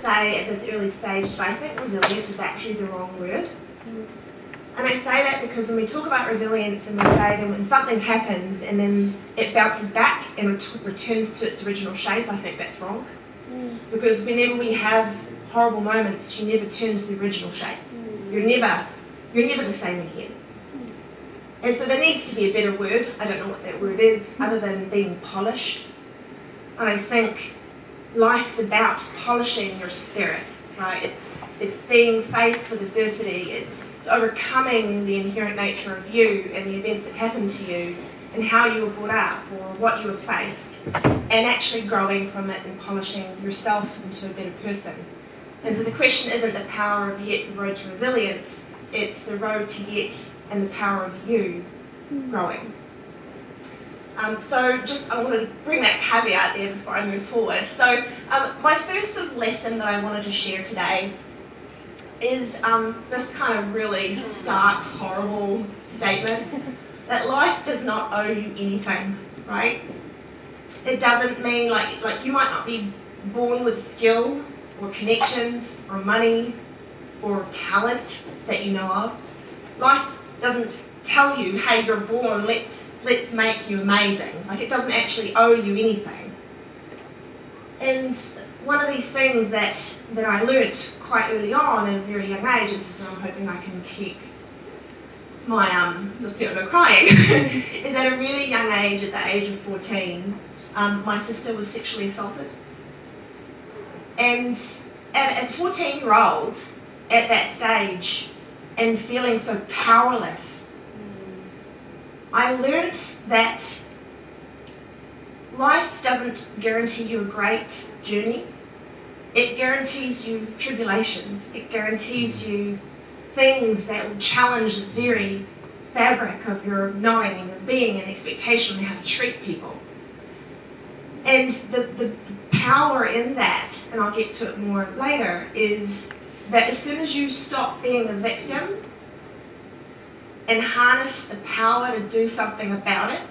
say at this early stage that I think resilience is actually the wrong word. And I say that because when we talk about resilience and we say that when something happens and then it bounces back and returns to its original shape, I think that's wrong. Because whenever we have horrible moments, you never turn to the original shape. You're never the same again. And so there needs to be a better word. I don't know what that word is, other than being polished. And I think life's about polishing your spirit, right? It's being faced with adversity. It's overcoming the inherent nature of you and the events that happened to you and how you were brought up or what you were faced, and actually growing from it and polishing yourself into a better person. And so the question isn't the power of yet, the road to resilience, it's the road to yet and the power of you growing. So just I wanted to bring that caveat there before I move forward. So my first sort of lesson that I wanted to share today is this kind of really stark, horrible statement that life does not owe you anything, right? It doesn't mean like you might not be born with skill or connections or money or talent that you know of. Life doesn't tell you, hey, you're born, let's make you amazing. Like, it doesn't actually owe you anything. And one of these things that I learnt quite early on at a very young age, and this is where I'm hoping I can keep my, let's get no crying, is at a really young age, at the age of 14, my sister was sexually assaulted. And as a 14-year-old, at that stage, and feeling so powerless, I learnt that life doesn't guarantee you a great journey. It guarantees you tribulations. It guarantees you things that will challenge the very fabric of your knowing and your being and expectation and how to treat people. And the power in that, and I'll get to it more later, is that as soon as you stop being a victim and harness the power to do something about it,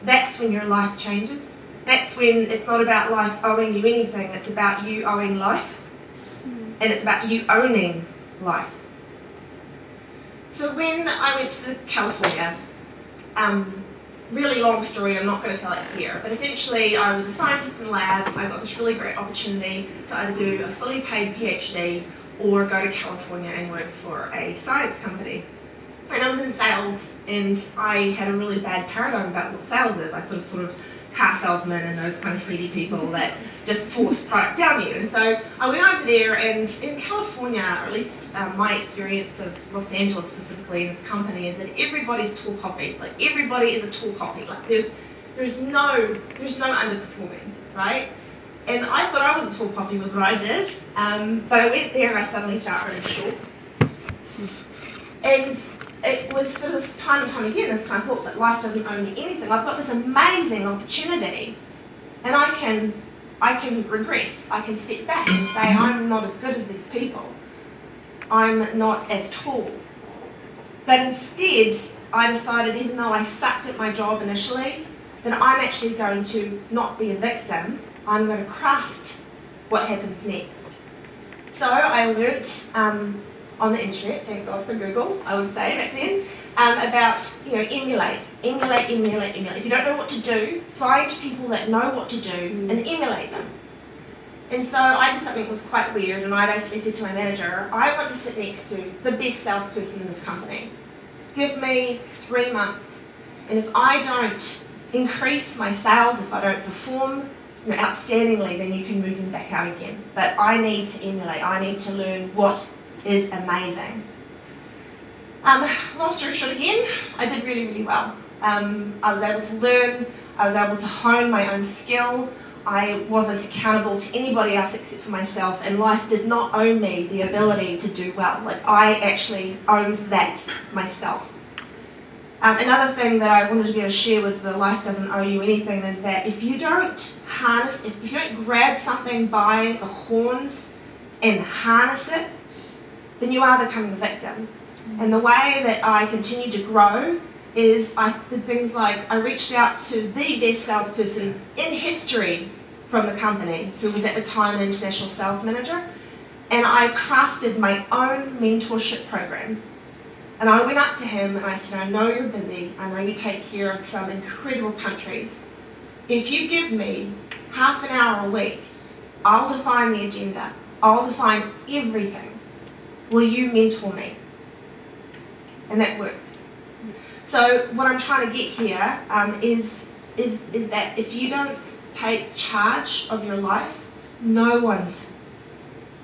that's when your life changes. That's when it's not about life owing you anything, it's about you owing life, and it's about you owning life. So when I went to California, really long story, I'm not going to tell it here, but essentially I was a scientist in the lab. I got this really great opportunity to either do a fully paid PhD or go to California and work for a science company. And I was in sales, and I had a really bad paradigm about what sales is. I sort of thought of car salesmen and those kind of seedy people that just force product down you. And so I went over there, and in California, or at least my experience of Los Angeles specifically in this company, is that everybody's tall poppy. Like, everybody is a tall poppy. Like, there's no underperforming, right? And I thought I was a tall poppy with what I did, but I went there and I suddenly felt really short. And it was sort of time and time again this kind of thought that life doesn't owe me anything. I've got this amazing opportunity, and I can regress. I can step back and say, I'm not as good as these people. I'm not as tall. But instead, I decided, even though I sucked at my job initially, that I'm actually going to not be a victim. I'm going to craft what happens next. So I learnt on the internet, thank God for Google, I would say back then, about, emulate. If you don't know what to do, find people that know what to do and emulate them. And so I did something that was quite weird, and I basically said to my manager, I want to sit next to the best salesperson in this company. Give me 3 months, and if I don't increase my sales, if I don't perform outstandingly, then you can move them back out again. But I need to emulate. I need to learn what is amazing. Long story short again, I did really, really well. I was able to learn, I was able to hone my own skill. I wasn't accountable to anybody else except for myself, and life did not owe me the ability to do well. Like, I actually owned that myself. Another thing that I wanted to be able to share with the Life Doesn't Owe You Anything is that if you don't harness, if you don't grab something by the horns and harness it, then you are becoming the victim. And the way that I continued to grow is I did things like I reached out to the best salesperson in history from the company, who was at the time an international sales manager, and I crafted my own mentorship program. And I went up to him and I said, I know you're busy, I know you take care of some incredible countries. If you give me half an hour a week, I'll define the agenda, I'll define everything. Will you mentor me? And that worked. So what I'm trying to get here is that if you don't take charge of your life, no one's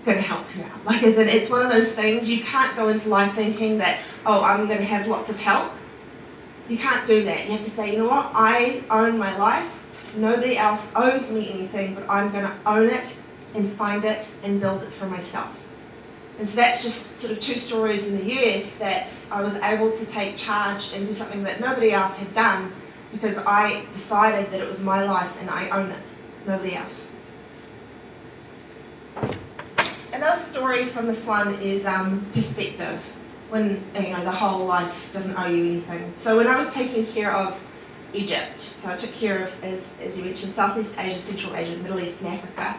going to help you out. Like, it's one of those things, you can't go into life thinking that, oh, I'm going to have lots of help. You can't do that. You have to say, you know what, I own my life. Nobody else owes me anything, but I'm going to own it and find it and build it for myself. And so that's just sort of two stories in the US that I was able to take charge and do something that nobody else had done because I decided that it was my life and I own it, nobody else. Another story from this one is perspective, when the whole life doesn't owe you anything. So when I was taking care of Egypt, so I took care of, as you mentioned, Southeast Asia, Central Asia, Middle East and Africa,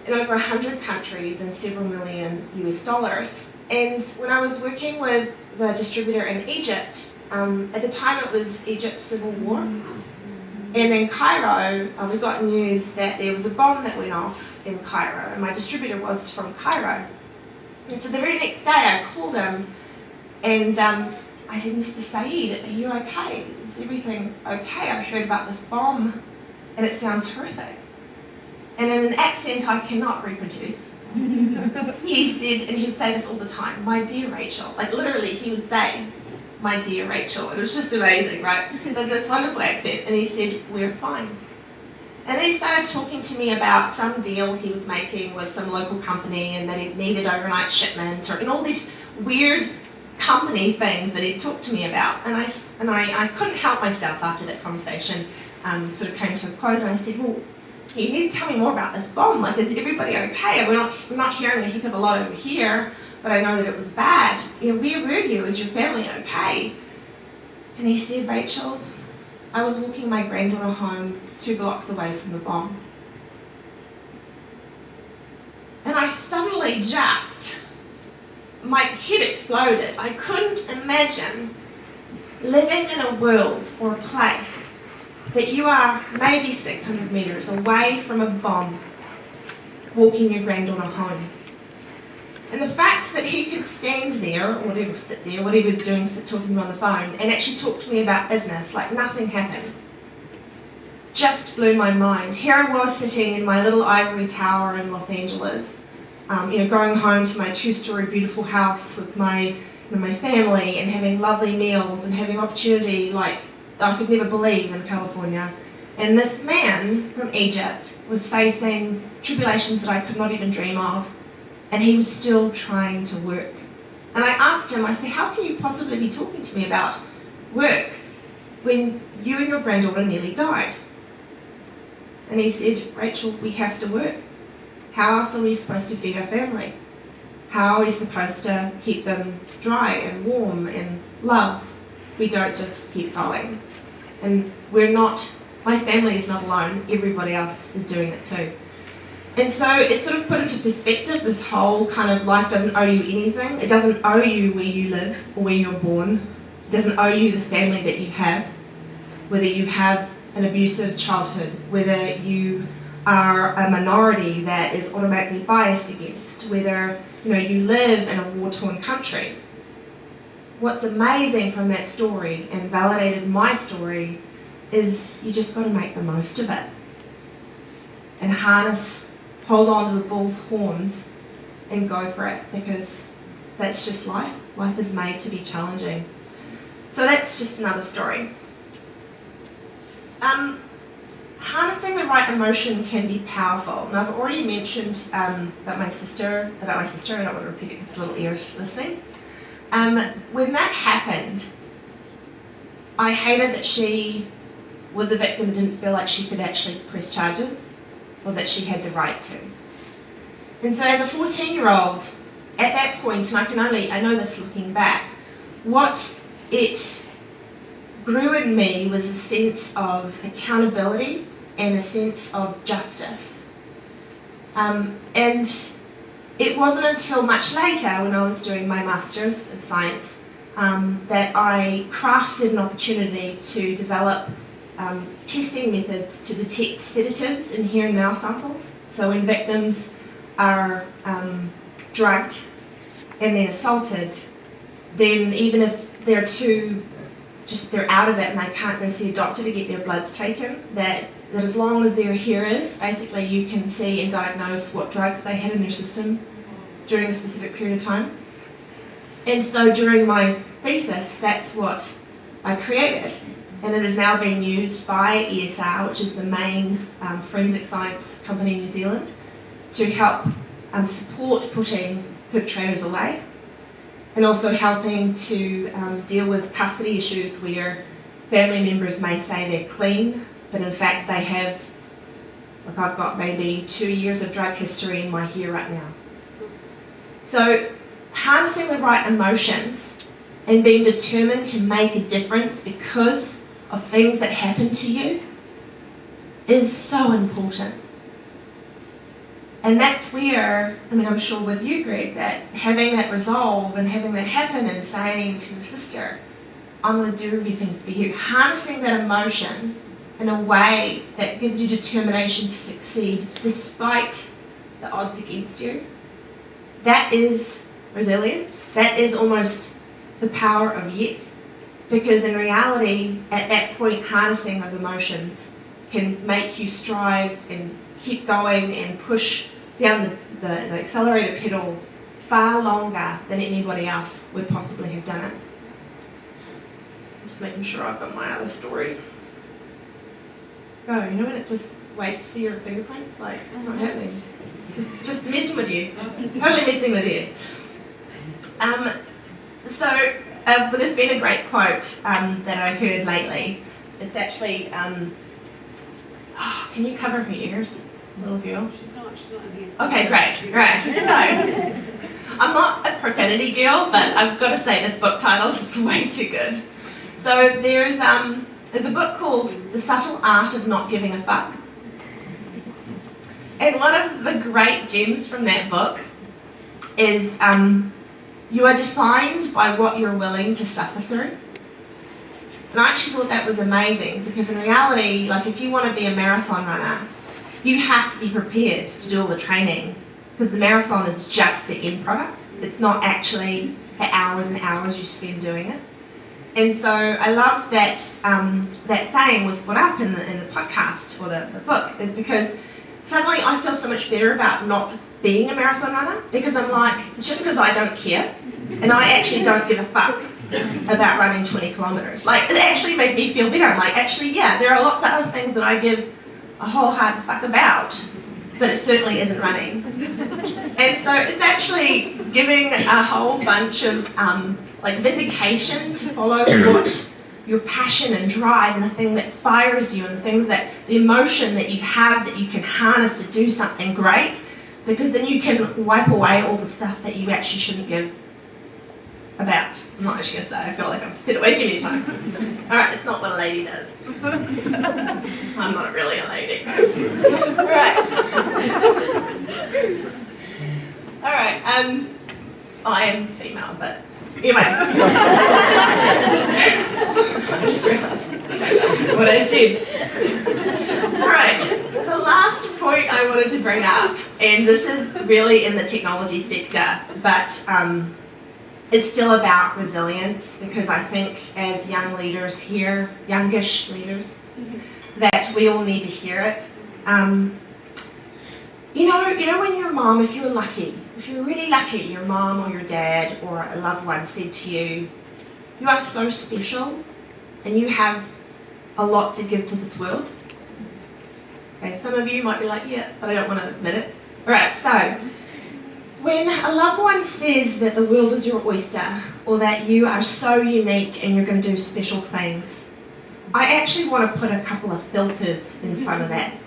in over 100 countries and several million US dollars. And when I was working with the distributor in Egypt, at the time it was Egypt's civil war, and in Cairo, we got news that there was a bomb that went off in Cairo, and my distributor was from Cairo. And so the very next day I called him, and I said, Mr. Saeed, are you okay? Is everything okay? I heard about this bomb, and it sounds horrific. And in an accent I cannot reproduce, he said, and he would say this all the time, my dear Rachel, like literally he would say, my dear Rachel. It was just amazing, right? But this wonderful accent, and he said, we're fine. And then he started talking to me about some deal he was making with some local company and that he needed overnight shipment and all these weird company things that he talked to me about. And I couldn't help myself after that conversation sort of came to a close, and I said, well, you need to tell me more about this bomb. Like, is everybody okay? We're not hearing a heck of a lot over here, but I know that it was bad. Where were you? Is your family okay? And he said, Rachel, I was walking my granddaughter home 2 blocks away from the bomb. And I suddenly my head exploded. I couldn't imagine living in a world or a place that you are maybe 600 metres away from a bomb, walking your granddaughter home. And the fact that he could stand there, or whatever, sit there, whatever he was doing, talking to me on the phone, and actually talk to me about business like nothing happened, just blew my mind. Here I was sitting in my little ivory tower in Los Angeles, going home to my 2-story beautiful house with my family and having lovely meals and having opportunity like I could never believe in California. And this man from Egypt was facing tribulations that I could not even dream of, and he was still trying to work. And I asked him, I said, how can you possibly be talking to me about work when you and your granddaughter nearly died? And he said, Rachel, we have to work. How else are we supposed to feed our family? How are we supposed to keep them dry and warm and loved? We don't just keep going. And my family is not alone, everybody else is doing it too. And so it sort of put into perspective this whole kind of life doesn't owe you anything. It doesn't owe you where you live or where you're born. It doesn't owe you the family that you have, whether you have an abusive childhood, whether you are a minority that is automatically biased against, whether you live in a war-torn country. What's amazing from that story and validated my story is you just got to make the most of it and hold on to the bull's horns and go for it, because that's just life. Life is made to be challenging. So that's just another story. Harnessing the right emotion can be powerful. Now, I've already mentioned about my sister. I don't want to repeat it because little ears listening. When that happened, I hated that she was a victim and didn't feel like she could actually press charges or that she had the right to. And so as a 14-year-old, at that point, and I know this looking back, what it grew in me was a sense of accountability and a sense of justice. And it wasn't until much later, when I was doing my Masters in Science, that I crafted an opportunity to develop testing methods to detect sedatives in hair and nail samples. So when victims are drugged and then assaulted, then even if they're out of it and they can't go see a doctor to get their bloods taken, that as long as their hair is, basically you can see and diagnose what drugs they had in their system during a specific period of time. And so during my thesis, that's what I created. And it is now being used by ESR, which is the main forensic science company in New Zealand, to help support putting perpetrators away, and also helping to deal with custody issues where family members may say they're clean, but in fact they have, like I've got maybe 2 years of drug history in my hair right now. So harnessing the right emotions and being determined to make a difference because of things that happen to you is so important. And that's where, I'm sure with you, Greg, that having that resolve and having that happen and saying to your sister, I'm going to do everything for you, harnessing that emotion in a way that gives you determination to succeed despite the odds against you, that is resilience. That is almost the power of yet. Because in reality, at that point, harnessing those emotions can make you strive and keep going and push down the accelerator pedal far longer than anybody else would possibly have done it. I'm just making sure I've got my other story. Oh, you know when it just waits for your fingerprints? Like, it's not happening. Just messing with you. Totally messing with you. There's been a great quote that I heard lately. It's actually, can you cover her ears, little girl? She's not in here. Okay, great. So, I'm not a profanity girl, but I've got to say this book title is way too good. So there's a book called The Subtle Art of Not Giving a Fuck. And one of the great gems from that book is you are defined by what you're willing to suffer through. And I actually thought that was amazing, because in reality, like, if you want to be a marathon runner, you have to be prepared to do all the training, because the marathon is just the end product. It's not actually the hours and hours you spend doing it. And so I love that that saying was put up in the podcast or the book, is because suddenly I feel so much better about not being a marathon runner, because I'm like, it's just because I don't care, and I actually don't give a fuck about running 20 kilometres. Like, it actually made me feel better. I'm like, actually, yeah, there are lots of other things that I give a whole hard fuck about, but it certainly isn't running. And so it's actually giving a whole bunch of vindication to follow what your passion and drive, and the thing that fires you, and the emotion that you have that you can harness to do something great, because then you can wipe away all the stuff that you actually shouldn't give about. I'm not actually going to say, I feel like I've said it way too many times. Alright, it's not what a lady does. I'm not really a lady. Alright, I am female, but anyway. I just realised what I said. Alright, the last point I wanted to bring up, and this is really in the technology sector, but it's still about resilience, because I think as young leaders here, youngish leaders, that we all need to hear it. You know when your mom, if you were really lucky, your mom or your dad or a loved one said to you, you are so special and you have a lot to give to this world. Okay, some of you might be like, yeah, but I don't want to admit it. Alright, so when a loved one says that the world is your oyster, or that you are so unique and you're going to do special things, I actually want to put a couple of filters in front of that.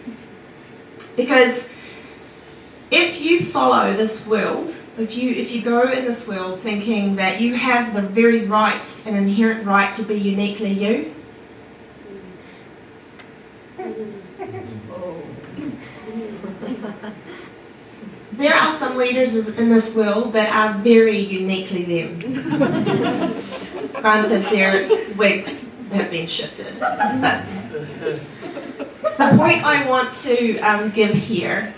Because if you follow this world, if you go in this world thinking that you have the very right and inherent right to be uniquely you, There are some leaders in this world that are very uniquely them. Granted, their wigs have been shifted. But the point I want to give here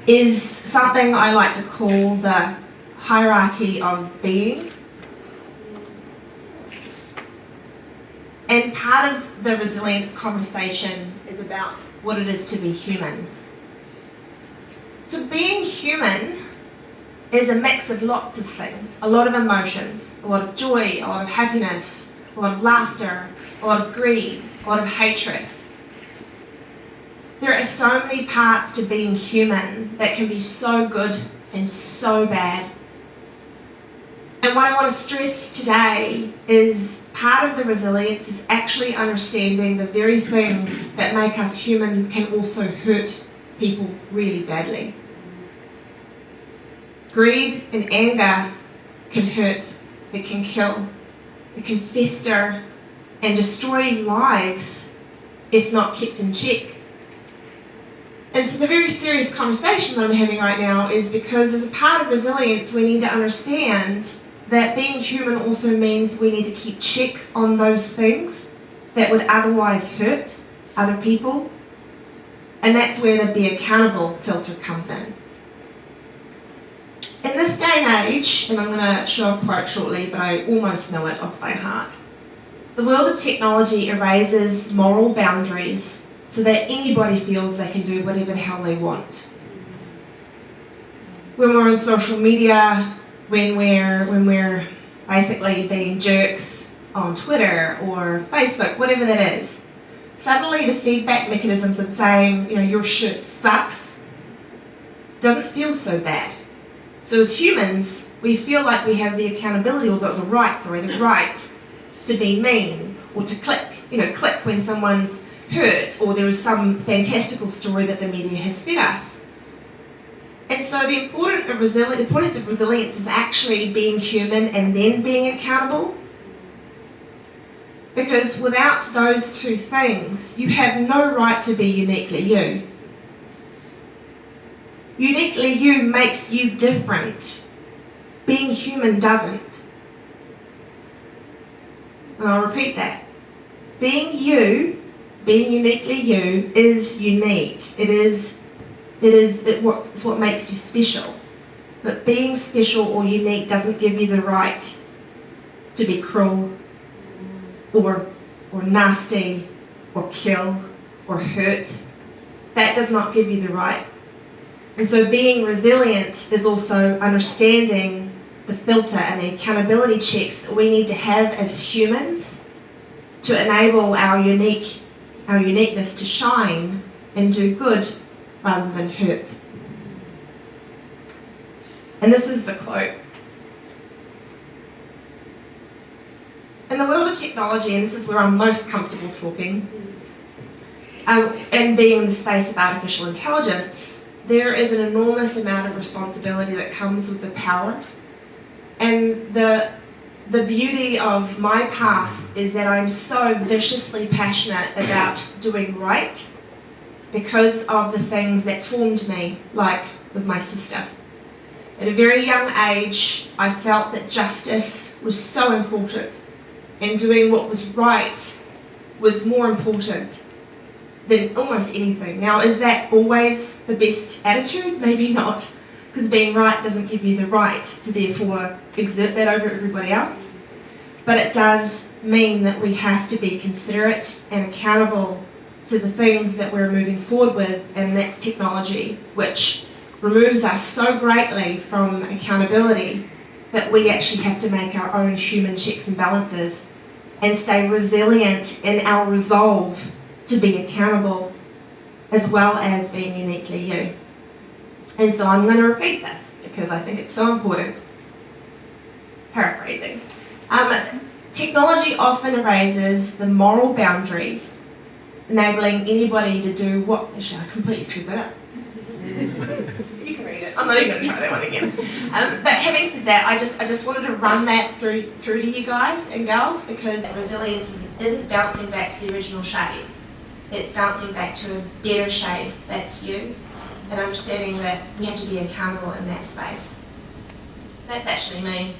is something I like to call the hierarchy of being. And part of the resilience conversation is about what it is to be human. So being human is a mix of lots of things, a lot of emotions, a lot of joy, a lot of happiness, a lot of laughter, a lot of greed, a lot of hatred. There are so many parts to being human that can be so good and so bad. And what I want to stress today is part of the resilience is actually understanding the very things that make us human can also hurt people really badly. Greed and anger can hurt, it can kill, it can fester and destroy lives if not kept in check. And so the very serious conversation that I'm having right now is because as a part of resilience we need to understand that being human also means we need to keep check on those things that would otherwise hurt other people. And that's where the be accountable filter comes in. In this day and age, and I'm going to show a quote shortly, but I almost know it off by heart, the world of technology erases moral boundaries so that anybody feels they can do whatever the hell they want. When we're on social media, when we're basically being jerks on Twitter or Facebook, whatever that is, suddenly the feedback mechanisms of saying, your shit sucks, doesn't feel so bad. So as humans, we feel like we have the accountability or the right to be mean or to click when someone's hurt or there is some fantastical story that the media has fed us. And so the importance of resilience is actually being human and then being accountable. Because without those two things, you have no right to be uniquely you. Uniquely you makes you different. Being human doesn't. And I'll repeat that. Being you, being uniquely you, is unique. It's what makes you special. But being special or unique doesn't give you the right to be cruel or nasty or kill or hurt. That does not give you the right. And so being resilient is also understanding the filter and the accountability checks that we need to have as humans to enable our uniqueness to shine and do good rather than hurt. And this is the quote. In the world of technology, and this is where I'm most comfortable talking, and being in the space of artificial intelligence, there is an enormous amount of responsibility that comes with the power. And the beauty of my path is that I'm so viciously passionate about doing right because of the things that formed me, like with my sister. At a very young age, I felt that justice was so important and doing what was right was more important than almost anything. Now, is that always the best attitude? Maybe not, because being right doesn't give you the right to therefore exert that over everybody else. But it does mean that we have to be considerate and accountable to the things that we're moving forward with, and that's technology, which removes us so greatly from accountability that we actually have to make our own human checks and balances and stay resilient in our resolve to be accountable as well as being uniquely you. And so I'm going to repeat this because I think it's so important. Paraphrasing. Technology often erases the moral boundaries, enabling anybody to do what... Actually, I completely screwed that up. You can read it. I'm not even going to try that one again. But having said that, I just wanted to run that through to you guys and girls, because resilience isn't bouncing back to the original shape. It's bouncing back to a better shape. That's you. and understanding that we have to be accountable in that space. So that's actually me.